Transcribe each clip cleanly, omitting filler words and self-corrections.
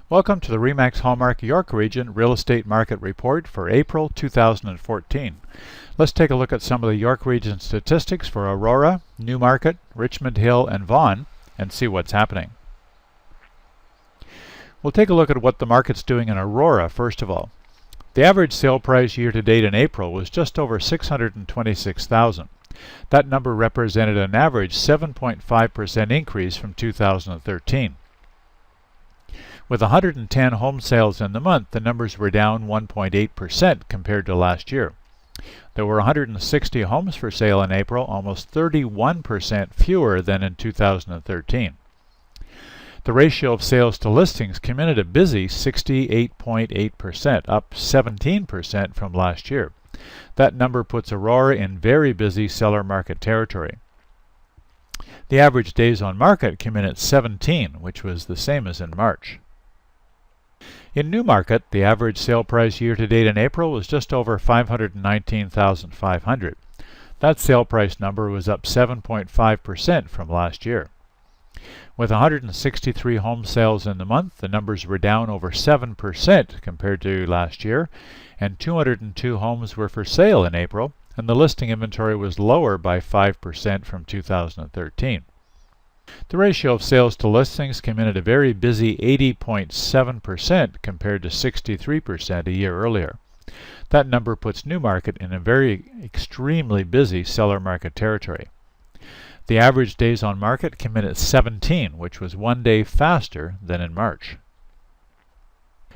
Welcome to the RE/MAX Hallmark York Region Real Estate Market Report for April 2014. Let's take a look at some of the York Region statistics for Aurora, Newmarket, Richmond Hill, and Vaughan, and see what's happening. We'll take a look at what the market's doing in Aurora first of all. The average sale price year-to-date in April was just over $626,000. That number represented an average 7.5% increase from 2013. With 110 home sales in the month, the numbers were down 1.8% compared to last year. There were 160 homes for sale in April, almost 31% fewer than in 2013. The ratio of sales to listings came in at a busy 68.8%, up 17% from last year. That number puts Aurora in very busy seller market territory. The average days on market came in at 17, which was the same as in March. In Newmarket, the average sale price year-to-date in April was just over $519,500. That sale price number was up 7.5% from last year. With 163 home sales in the month, the numbers were down over 7% compared to last year, and 202 homes were for sale in April, and the listing inventory was lower by 5% from 2013. The ratio of sales to listings came in at a very busy 80.7% compared to 63% a year earlier. That number puts Newmarket in a very extremely busy seller market territory. The average days on market came in at 17, which was one day faster than in March.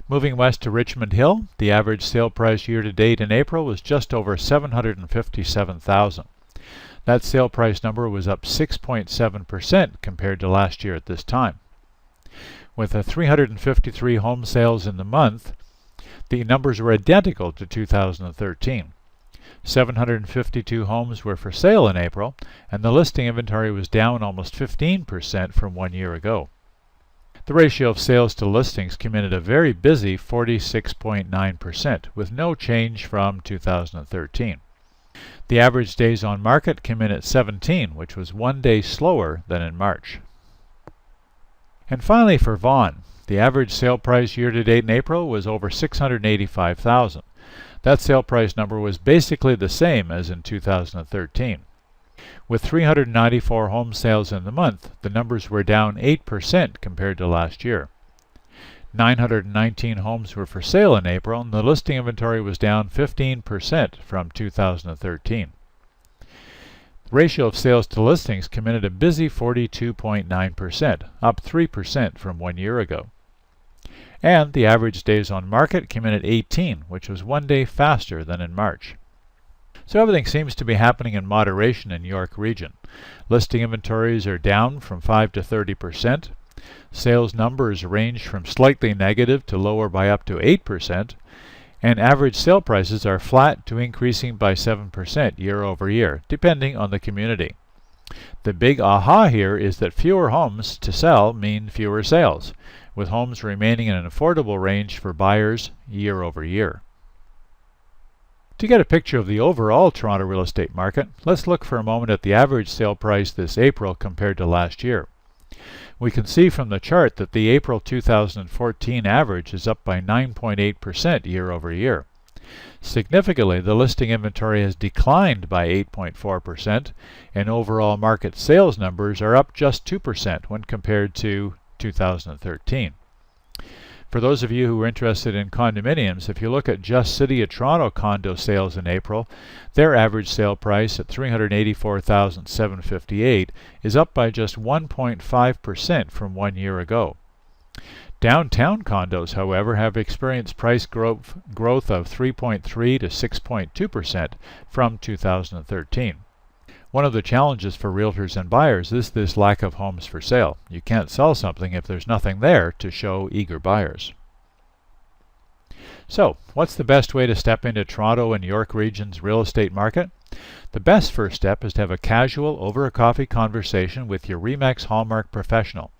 Moving west to Richmond Hill, the average sale price year-to-date in April was just over $757,000. That sale price number was up 6.7% compared to last year at this time. With 353 home sales in the month, the numbers were identical to 2013. 752 homes were for sale in April, and the listing inventory was down almost 15% from 1 year ago. The ratio of sales to listings came in at a very busy 46.9%, with no change from 2013. The average days on market came in at 17, which was one day slower than in March. And finally for Vaughan, the average sale price year-to-date in April was over $685,000. That sale price number was basically the same as in 2013. With 394 home sales in the month, the numbers were down 8% compared to last year. 919 homes were for sale in April, and the listing inventory was down 15% from 2013. The ratio of sales to listings came in at a busy 42.9%, up 3% from 1 year ago. And the average days on market came in at 18, which was one day faster than in March. So everything seems to be happening in moderation in York Region. Listing inventories are down from 5 to 30%. Sales numbers range from slightly negative to lower by up to 8%, and average sale prices are flat to increasing by 7% year over year, depending on the community. The big aha here is that fewer homes to sell mean fewer sales, with homes remaining in an affordable range for buyers year over year. To get a picture of the overall Toronto real estate market, let's look for a moment at the average sale price this April compared to last year. We can see from the chart that the April 2014 average is up by 9.8% year over year. Significantly, the listing inventory has declined by 8.4%, and overall market sales numbers are up just 2% when compared to 2013. For those of you who are interested in condominiums, if you look at just City of Toronto condo sales in April, their average sale price at $384,758 is up by just 1.5% from 1 year ago. Downtown condos, however, have experienced price growth of 3.3 to 6.2% from 2013. One of the challenges for realtors and buyers is this lack of homes for sale. You can't sell something if there's nothing there to show eager buyers. So, what's the best way to step into Toronto and York Region's real estate market? The best first step is to have a casual, over-a-coffee conversation with your RE/MAX Hallmark professional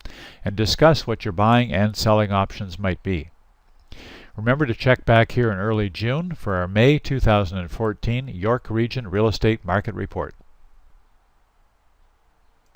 and discuss what your buying and selling options might be. Remember to check back here in early June for our May 2014 York Region Real Estate Market Report.